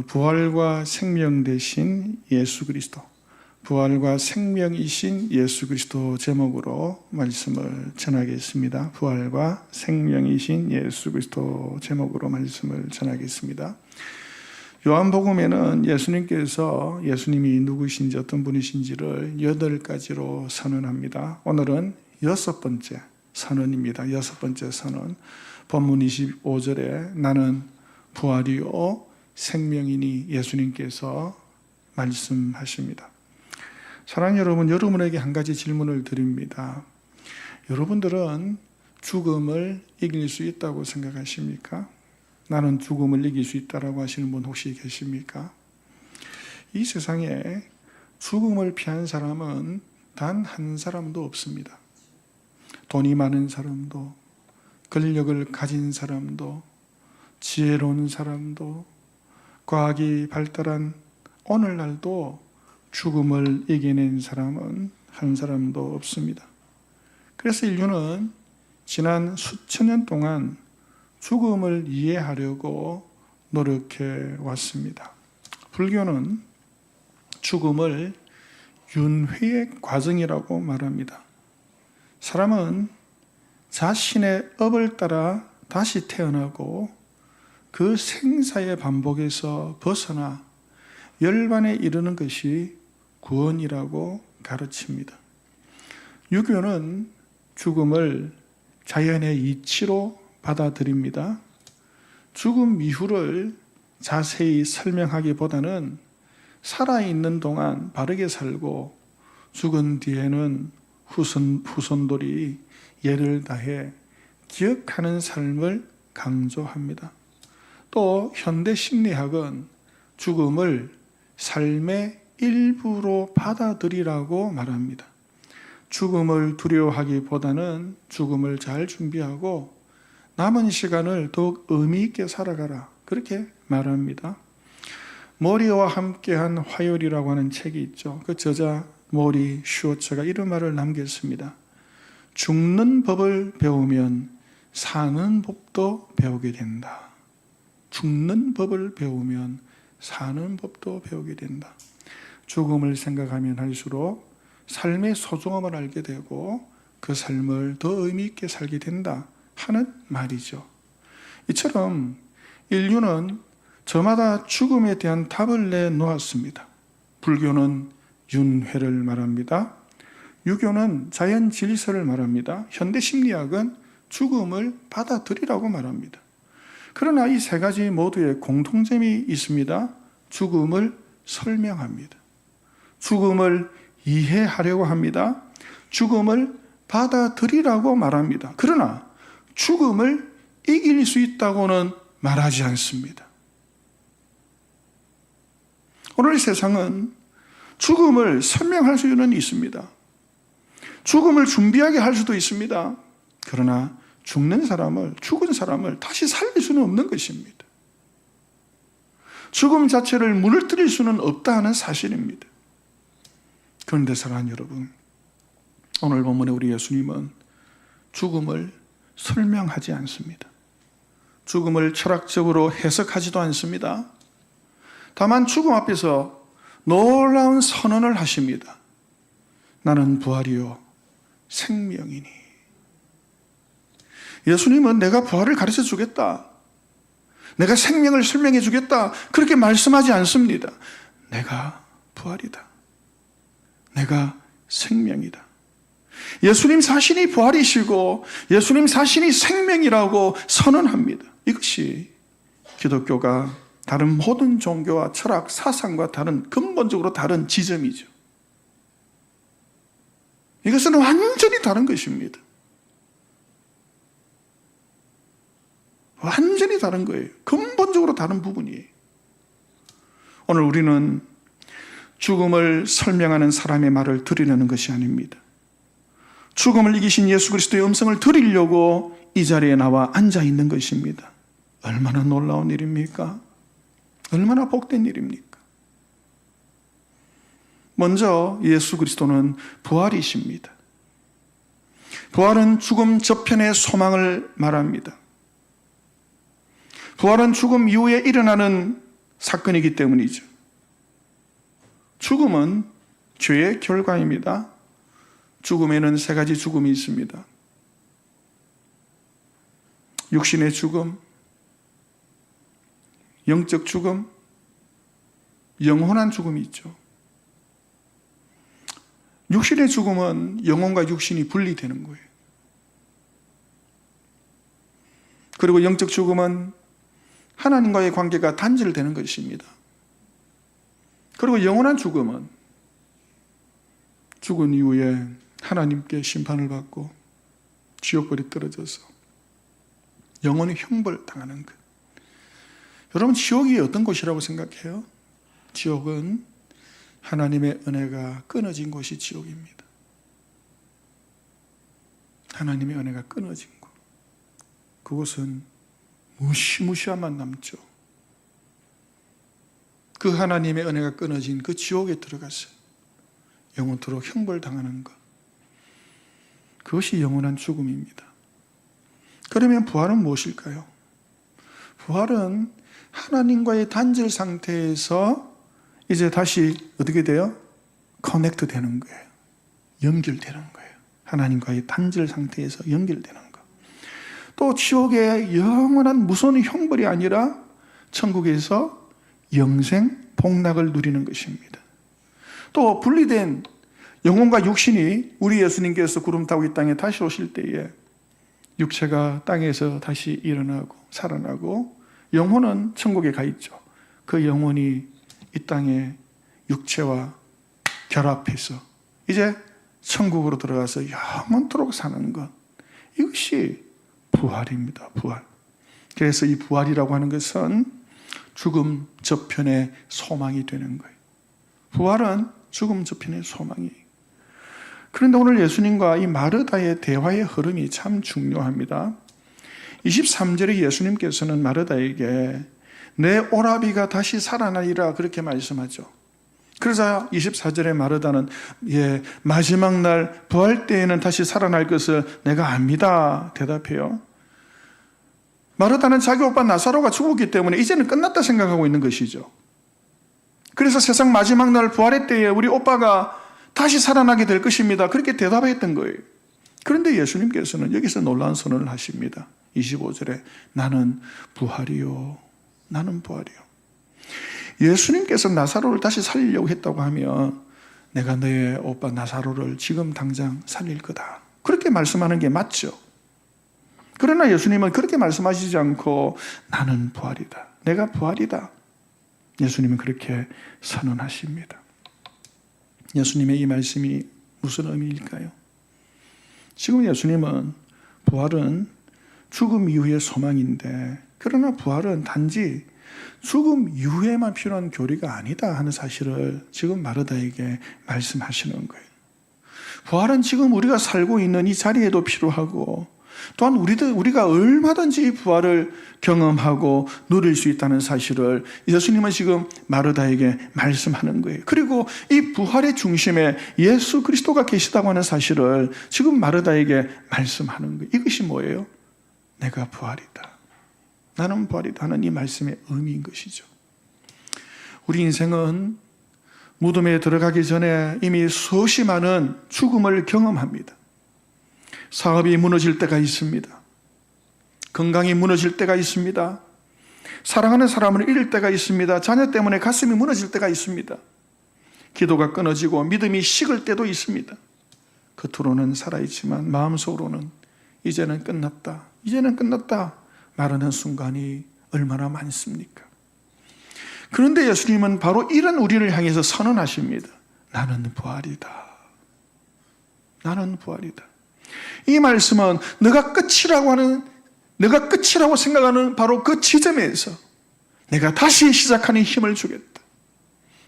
부활과 생명 되신 예수 그리스도, 부활과 생명이신 예수 그리스도 제목으로 말씀을 전하겠습니다. 부활과 생명이신 예수 그리스도 제목으로 말씀을 전하겠습니다. 요한복음에는 예수님께서 예수님이 누구신지 어떤 분이신지를 8가지로 선언합니다. 오늘은 6번째 선언입니다. 6번째 선언. 본문 25절에 나는 부활이요 생명이니 예수님께서 말씀하십니다. 사랑하는 여러분, 여러분에게 한 가지 질문을 드립니다. 여러분들은 죽음을 이길 수 있다고 생각하십니까? 나는 죽음을 이길 수 있다라고 하시는 분 혹시 계십니까? 이 세상에 죽음을 피한 사람은 단 한 사람도 없습니다. 돈이 많은 사람도, 권력을 가진 사람도, 지혜로운 사람도, 과학이 발달한 오늘날도 죽음을 이겨낸 사람은 한 사람도 없습니다. 그래서 인류는 지난 수천 년 동안 죽음을 이해하려고 노력해 왔습니다. 불교는 죽음을 윤회의 과정이라고 말합니다. 사람은 자신의 업을 따라 다시 태어나고 그 생사의 반복에서 벗어나 열반에 이르는 것이 구원이라고 가르칩니다. 유교는 죽음을 자연의 이치로 받아들입니다. 죽음 이후를 자세히 설명하기보다는 살아있는 동안 바르게 살고 죽은 뒤에는 후손들이 예를 다해 기억하는 삶을 강조합니다. 또 현대 심리학은 죽음을 삶의 일부로 받아들이라고 말합니다. 죽음을 두려워하기보다는 죽음을 잘 준비하고 남은 시간을 더욱 의미 있게 살아가라, 그렇게 말합니다. 모리와 함께한 화요일이라고 하는 책이 있죠. 그 저자 모리 슈어처가 이런 말을 남겼습니다. 죽는 법을 배우면 사는 법도 배우게 된다. 죽는 법을 배우면 사는 법도 배우게 된다. 죽음을 생각하면 할수록 삶의 소중함을 알게 되고 그 삶을 더 의미 있게 살게 된다 하는 말이죠. 이처럼 인류는 저마다 죽음에 대한 답을 내놓았습니다. 불교는 윤회를 말합니다. 유교는 자연 질서를 말합니다. 현대 심리학은 죽음을 받아들이라고 말합니다. 그러나 이 세 가지 모두에 공통점이 있습니다. 죽음을 설명합니다. 죽음을 이해하려고 합니다. 죽음을 받아들이라고 말합니다. 그러나 죽음을 이길 수 있다고는 말하지 않습니다. 오늘 세상은 죽음을 설명할 수는 있습니다. 죽음을 준비하게 할 수도 있습니다. 그러나 죽은 사람을 다시 살릴 수는 없는 것입니다. 죽음 자체를 무너뜨릴 수는 없다 하는 사실입니다. 그런데 사랑하는 여러분, 오늘 본문에 우리 예수님은 죽음을 설명하지 않습니다. 죽음을 철학적으로 해석하지도 않습니다. 다만 죽음 앞에서 놀라운 선언을 하십니다. 나는 부활이요 생명이니. 예수님은 내가 부활을 가르쳐 주겠다, 내가 생명을 설명해 주겠다, 그렇게 말씀하지 않습니다. 내가 부활이다, 내가 생명이다. 예수님 자신이 부활이시고 예수님 자신이 생명이라고 선언합니다. 이것이 기독교가 다른 모든 종교와 철학, 사상과 다른 근본적으로 다른 지점이죠. 이것은 완전히 다른 것입니다. 완전히 다른 거예요. 근본적으로 다른 부분이에요. 오늘 우리는 죽음을 설명하는 사람의 말을 들으려는 것이 아닙니다. 죽음을 이기신 예수 그리스도의 음성을 들으려고 이 자리에 나와 앉아 있는 것입니다. 얼마나 놀라운 일입니까? 얼마나 복된 일입니까? 먼저 예수 그리스도는 부활이십니다. 부활은 죽음 저편의 소망을 말합니다. 부활은 죽음 이후에 일어나는 사건이기 때문이죠. 죽음은 죄의 결과입니다. 죽음에는 세 가지 죽음이 있습니다. 육신의 죽음, 영적 죽음, 영원한 죽음이 있죠. 육신의 죽음은 영혼과 육신이 분리되는 거예요. 그리고 영적 죽음은 하나님과의 관계가 단절되는 것입니다. 그리고 영원한 죽음은 죽은 이후에 하나님께 심판을 받고 지옥불에 떨어져서 영원히 형벌당하는 것. 여러분, 지옥이 어떤 곳이라고 생각해요? 지옥은 하나님의 은혜가 끊어진 곳이 지옥입니다. 하나님의 은혜가 끊어진 곳. 그곳은 무시무시함만 남죠. 그 하나님의 은혜가 끊어진 그 지옥에 들어가서 영원토록 형벌당하는 것. 그것이 영원한 죽음입니다. 그러면 부활은 무엇일까요? 부활은 하나님과의 단절 상태에서 이제 다시 어떻게 돼요? 커넥트 되는 거예요. 연결되는 거예요. 하나님과의 단절 상태에서 연결되는 거. 또 지옥의 영원한 무서운 형벌이 아니라 천국에서 영생 복락을 누리는 것입니다. 또 분리된 영혼과 육신이 우리 예수님께서 구름 타고 이 땅에 다시 오실 때에 육체가 땅에서 다시 일어나고 살아나고 영혼은 천국에 가 있죠. 그 영혼이 이 땅에 육체와 결합해서 이제 천국으로 들어가서 영원토록 사는 것. 이것이 부활입니다. 부활. 그래서 이 부활이라고 하는 것은 죽음 저편의 소망이 되는 거예요. 부활은 죽음 저편의 소망이에요. 그런데 오늘 예수님과 이 마르다의 대화의 흐름이 참 중요합니다. 23절에 예수님께서는 마르다에게 내 오라비가 다시 살아나리라 그렇게 말씀하죠. 그러자 24절에 마르다는 마지막 날 부활 때에는 다시 살아날 것을 내가 압니다 대답해요. 마르다는 자기 오빠 나사로가 죽었기 때문에 이제는 끝났다 생각하고 있는 것이죠. 그래서 세상 마지막 날 부활의 때에 우리 오빠가 다시 살아나게 될 것입니다. 그렇게 대답했던 거예요. 그런데 예수님께서는 여기서 놀라운 선언을 하십니다. 25절에 나는 부활이요. 나는 부활이요. 예수님께서 나사로를 다시 살리려고 했다고 하면 내가 너의 오빠 나사로를 지금 당장 살릴 거다. 그렇게 말씀하는 게 맞죠. 그러나 예수님은 그렇게 말씀하시지 않고 나는 부활이다. 내가 부활이다. 예수님은 그렇게 선언하십니다. 예수님의 이 말씀이 무슨 의미일까요? 지금 예수님은 부활은 죽음 이후의 소망인데 그러나 부활은 단지 죽음 이후에만 필요한 교리가 아니다 하는 사실을 지금 마르다에게 말씀하시는 거예요. 부활은 지금 우리가 살고 있는 이 자리에도 필요하고 또한 우리가 얼마든지 부활을 경험하고 누릴 수 있다는 사실을 예수님은 지금 마르다에게 말씀하는 거예요. 그리고 이 부활의 중심에 예수 그리스도가 계시다고 하는 사실을 지금 마르다에게 말씀하는 거예요. 이것이 뭐예요? 내가 부활이다. 나는 부활이다 하는 이 말씀의 의미인 것이죠. 우리 인생은 무덤에 들어가기 전에 이미 수없이 많은 죽음을 경험합니다. 사업이 무너질 때가 있습니다. 건강이 무너질 때가 있습니다. 사랑하는 사람을 잃을 때가 있습니다. 자녀 때문에 가슴이 무너질 때가 있습니다. 기도가 끊어지고 믿음이 식을 때도 있습니다. 겉으로는 살아있지만 마음속으로는 이제는 끝났다. 이제는 끝났다. 말하는 순간이 얼마나 많습니까? 그런데 예수님은 바로 이런 우리를 향해서 선언하십니다. 나는 부활이다. 나는 부활이다. 이 말씀은 내가 끝이라고 생각하는 바로 그 지점에서 내가 다시 시작하는 힘을 주겠다.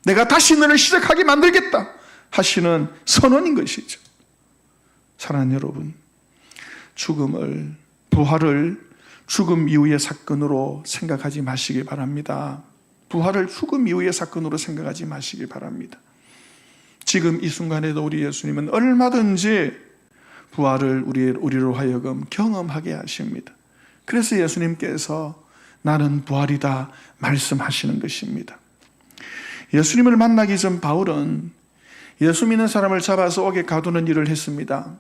내가 다시 너를 시작하게 만들겠다 하시는 선언인 것이죠. 사랑하는 여러분, 부활을 죽음 이후의 사건으로 생각하지 마시기 바랍니다. 부활을 죽음 이후의 사건으로 생각하지 마시기 바랍니다. 지금 이 순간에도 우리 예수님은 얼마든지 부활을 우리로 하여금 경험하게 하십니다. 그래서 예수님께서 나는 부활이다 말씀하시는 것입니다. 예수님을 만나기 전 바울은 예수 믿는 사람을 잡아서 옥에 가두는 일을 했습니다.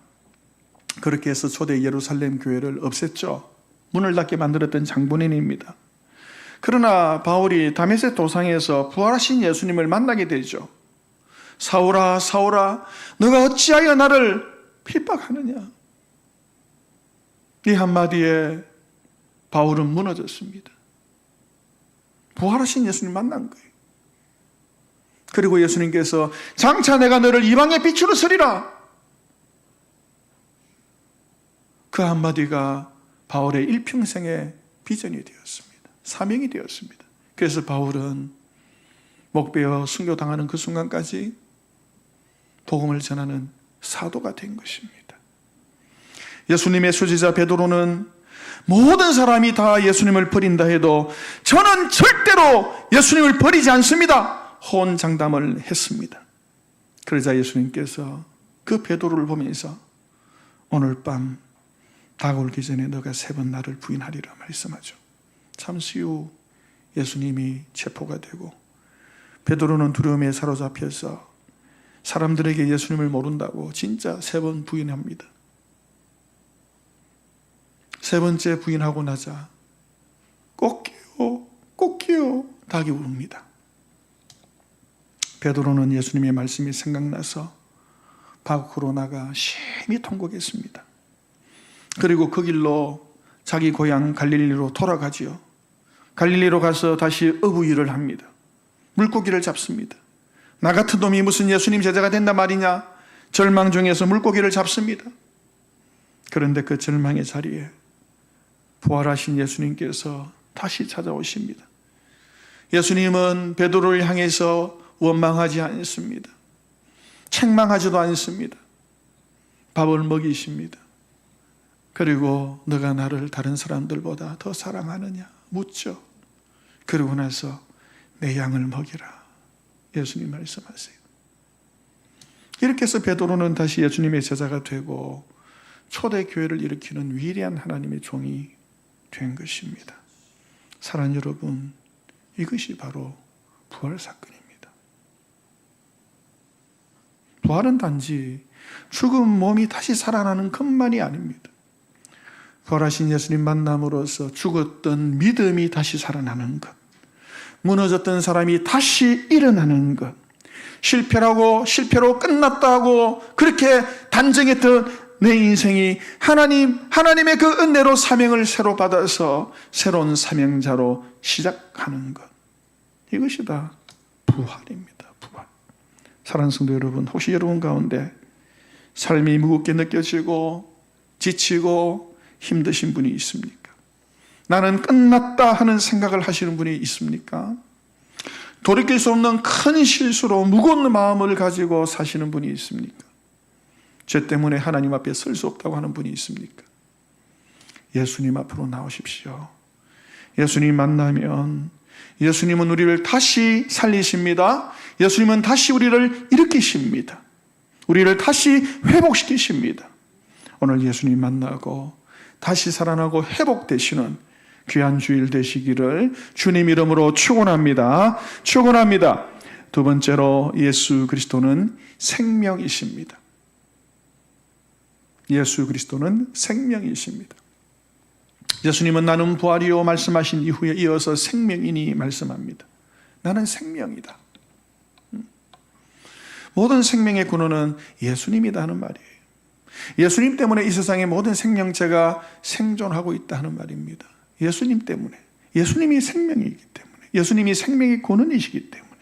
그렇게 해서 초대 예루살렘 교회를 없앴죠. 문을 닫게 만들었던 장본인입니다. 그러나 바울이 다메섹 도상에서 부활하신 예수님을 만나게 되죠. 사울아 사울아 너가 어찌하여 나를 핍박하느냐. 이 한마디에 바울은 무너졌습니다. 부활하신 예수님 만난 거예요. 그리고 예수님께서 장차 내가 너를 이방의 빛으로 서리라. 그 한마디가 바울의 일평생의 비전이 되었습니다. 사명이 되었습니다. 그래서 바울은 목베어 순교당하는 그 순간까지 복음을 전하는 사도가 된 것입니다. 예수님의 수제자 베드로는 모든 사람이 다 예수님을 버린다 해도 저는 절대로 예수님을 버리지 않습니다. 호언장담을 했습니다. 그러자 예수님께서 그 베드로를 보면서 오늘 밤 다가오기 전에 너가 3번 나를 부인하리라 말씀하죠. 잠시 후 예수님이 체포가 되고 베드로는 두려움에 사로잡혀서 사람들에게 예수님을 모른다고 진짜 3번 부인합니다. 3번째 부인하고 나자 꼭기요 닭이 우릅니다. 베드로는 예수님의 말씀이 생각나서 밖으로 나가 심히 통곡했습니다. 그리고 그 길로 자기 고향 갈릴리로 돌아가지요. 갈릴리로 가서 다시 어부일을 합니다. 물고기를 잡습니다. 나 같은 놈이 무슨 예수님 제자가 된단 말이냐. 절망 중에서 물고기를 잡습니다. 그런데 그 절망의 자리에 부활하신 예수님께서 다시 찾아오십니다. 예수님은 베드로를 향해서 원망하지 않습니다. 책망하지도 않습니다. 밥을 먹이십니다. 그리고 너가 나를 다른 사람들보다 더 사랑하느냐 묻죠. 그러고 나서 내 양을 먹이라 예수님 말씀하세요. 이렇게 해서 베드로는 다시 예수님의 제자가 되고 초대교회를 일으키는 위대한 하나님의 종이 된 것입니다. 사랑하는 여러분, 이것이 바로 부활 사건입니다. 부활은 단지 죽은 몸이 다시 살아나는 것만이 아닙니다. 부활하신 예수님 만남으로써 죽었던 믿음이 다시 살아나는 것, 무너졌던 사람이 다시 일어나는 것, 실패로 끝났다고 그렇게 단정했던 내 인생이 하나님의 그 은혜로 사명을 새로 받아서 새로운 사명자로 시작하는 것, 이것이 다 부활입니다. 부활. 사랑하는 성도 여러분, 혹시 여러분 가운데 삶이 무겁게 느껴지고 지치고 힘드신 분이 있습니까? 나는 끝났다 하는 생각을 하시는 분이 있습니까? 돌이킬 수 없는 큰 실수로 무거운 마음을 가지고 사시는 분이 있습니까? 죄 때문에 하나님 앞에 설 수 없다고 하는 분이 있습니까? 예수님 앞으로 나오십시오. 예수님 만나면 예수님은 우리를 다시 살리십니다. 예수님은 다시 우리를 일으키십니다. 우리를 다시 회복시키십니다. 오늘 예수님 만나고 다시 살아나고 회복되시는 귀한 주일 되시기를 주님 이름으로 축원합니다. 축원합니다. 두 번째로 예수 그리스도는 생명이십니다. 예수 그리스도는 생명이십니다. 예수님은 나는 부활이요 말씀하신 이후에 이어서 생명이니 말씀합니다. 나는 생명이다. 모든 생명의 근원은 예수님이다 하는 말이에요. 예수님 때문에 이 세상의 모든 생명체가 생존하고 있다 하는 말입니다. 예수님 때문에. 예수님이 생명이기 때문에. 예수님이 생명의 근원이시기 때문에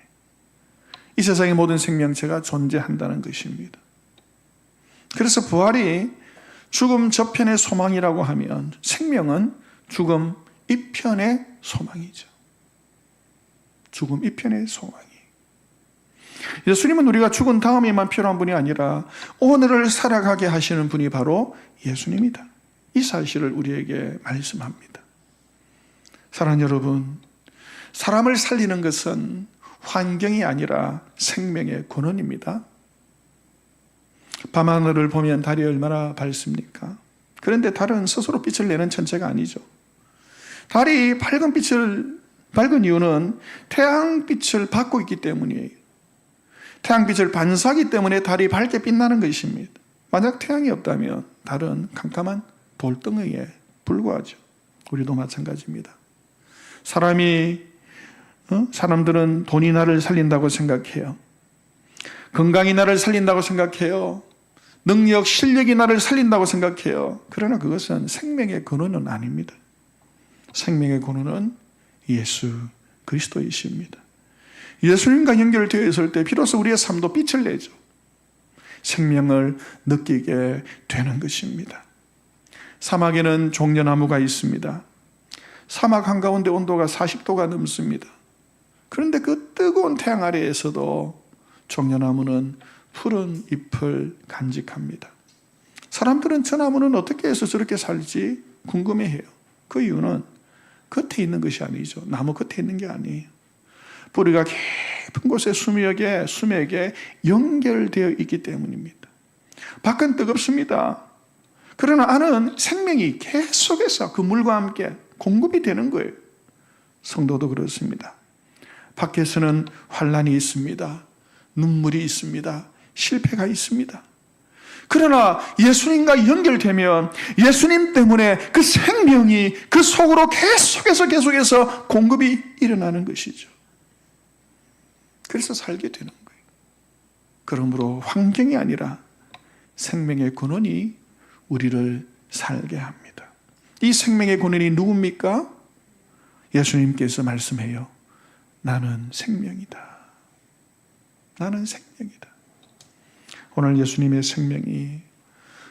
이 세상의 모든 생명체가 존재한다는 것입니다. 그래서 부활이 죽음 저편의 소망이라고 하면 생명은 죽음 이편의 소망이죠. 죽음 이편의 소망이. 예수님은 우리가 죽은 다음에만 필요한 분이 아니라 오늘을 살아가게 하시는 분이 바로 예수님이다. 이 사실을 우리에게 말씀합니다. 사랑하는 여러분, 사람을 살리는 것은 환경이 아니라 생명의 근원입니다. 밤하늘을 보면 달이 얼마나 밝습니까? 그런데 달은 스스로 빛을 내는 천체가 아니죠. 달이 밝은 이유는 태양빛을 받고 있기 때문이에요. 태양빛을 반사하기 때문에 달이 밝게 빛나는 것입니다. 만약 태양이 없다면 달은 캄캄한 돌덩이에 불과하죠. 우리도 마찬가지입니다. 사람들은 돈이 나를 살린다고 생각해요. 건강이 나를 살린다고 생각해요. 능력, 실력이 나를 살린다고 생각해요. 그러나 그것은 생명의 근원은 아닙니다. 생명의 근원은 예수 그리스도이십니다. 예수님과 연결되어 있을 때 비로소 우리의 삶도 빛을 내죠. 생명을 느끼게 되는 것입니다. 사막에는 종려나무가 있습니다. 사막 한가운데 온도가 40도가 넘습니다. 그런데 그 뜨거운 태양 아래에서도 종려나무는 푸른 잎을 간직합니다. 사람들은 저 나무는 어떻게 해서 저렇게 살지 궁금해해요. 그 이유는 겉에 있는 것이 아니죠. 나무 겉에 있는 게 아니에요. 뿌리가 깊은 곳에 수맥에 연결되어 있기 때문입니다. 밖은 뜨겁습니다. 그러나 안은 생명이 계속해서 그 물과 함께 공급이 되는 거예요. 성도도 그렇습니다. 밖에서는 환난이 있습니다. 눈물이 있습니다. 실패가 있습니다. 그러나 예수님과 연결되면 예수님 때문에 그 생명이 그 속으로 계속해서 공급이 일어나는 것이죠. 그래서 살게 되는 거예요. 그러므로 환경이 아니라 생명의 근원이 우리를 살게 합니다. 이 생명의 근원이 누굽니까? 예수님께서 말씀해요. 나는 생명이다. 나는 생명이다. 오늘 예수님의 생명이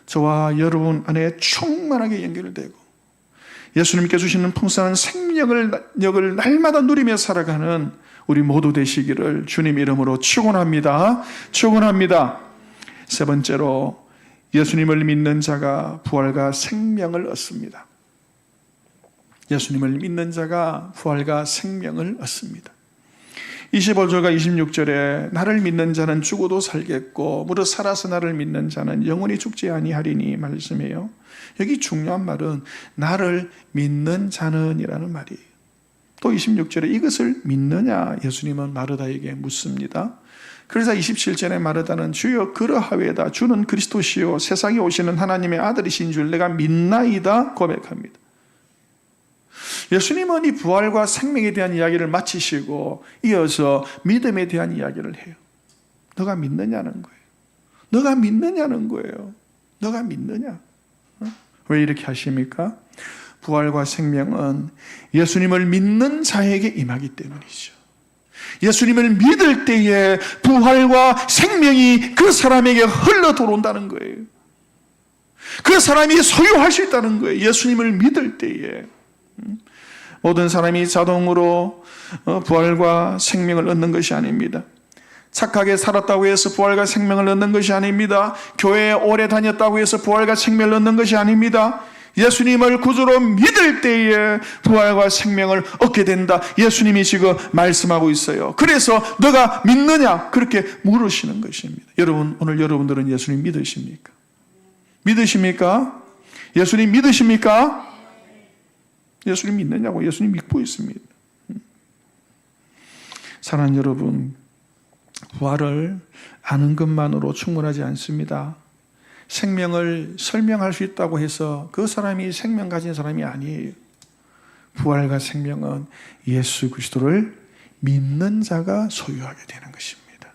저와 여러분 안에 충만하게 연결되고 예수님께 주시는 풍성한 생명력을 날마다 누리며 살아가는 우리 모두 되시기를 주님 이름으로 축원합니다. 축원합니다. 세 번째로 예수님을 믿는 자가 부활과 생명을 얻습니다. 예수님을 믿는 자가 부활과 생명을 얻습니다. 25절과 26절에 나를 믿는 자는 죽어도 살겠고 무릇 살아서 나를 믿는 자는 영원히 죽지 아니하리니 말씀해요. 여기 중요한 말은 나를 믿는 자는 이라는 말이에요. 또 26절에 이것을 믿느냐 예수님은 마르다에게 묻습니다. 그래서 27절에 마르다는 주여 그러하외다 주는 그리스도시요 세상에 오시는 하나님의 아들이신 줄 내가 믿나이다 고백합니다. 예수님은 이 부활과 생명에 대한 이야기를 마치시고 이어서 믿음에 대한 이야기를 해요. 너가 믿느냐는 거예요. 너가 믿느냐는 거예요. 너가 믿느냐? 왜 이렇게 하십니까? 부활과 생명은 예수님을 믿는 자에게 임하기 때문이죠. 예수님을 믿을 때에 부활과 생명이 그 사람에게 흘러 들어온다는 거예요. 그 사람이 소유할 수 있다는 거예요. 예수님을 믿을 때에. 모든 사람이 자동으로 부활과 생명을 얻는 것이 아닙니다. 착하게 살았다고 해서 부활과 생명을 얻는 것이 아닙니다. 교회에 오래 다녔다고 해서 부활과 생명을 얻는 것이 아닙니다. 예수님을 구주로 믿을 때에 부활과 생명을 얻게 된다. 예수님이 지금 말씀하고 있어요. 그래서 너가 믿느냐? 그렇게 물으시는 것입니다. 여러분, 오늘 여러분들은 예수님 믿으십니까? 믿으십니까? 예수님 믿으십니까? 예수님 믿느냐고? 예수님 믿고 있습니다. 사랑하는 여러분, 부활을 아는 것만으로 충분하지 않습니다. 생명을 설명할 수 있다고 해서 그 사람이 생명 가진 사람이 아니에요. 부활과 생명은 예수 그리스도를 믿는 자가 소유하게 되는 것입니다.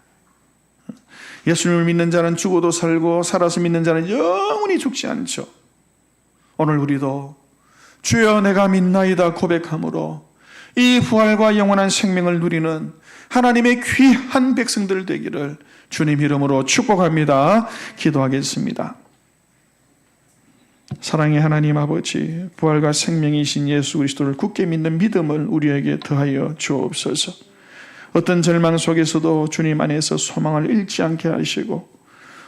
예수님을 믿는 자는 죽어도 살고 살아서 믿는 자는 영원히 죽지 않죠. 오늘 우리도 주여 내가 믿나이다 고백함으로 이 부활과 영원한 생명을 누리는 하나님의 귀한 백성들 되기를 주님 이름으로 축복합니다. 기도하겠습니다. 사랑의 하나님 아버지, 부활과 생명이신 예수 그리스도를 굳게 믿는 믿음을 우리에게 더하여 주옵소서. 어떤 절망 속에서도 주님 안에서 소망을 잃지 않게 하시고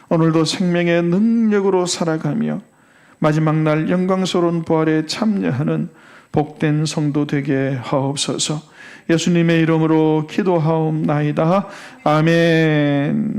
오늘도 생명의 능력으로 살아가며 마지막 날 영광스러운 부활에 참여하는 복된 성도 되게 하옵소서. 예수님의 이름으로 기도하옵나이다. 아멘.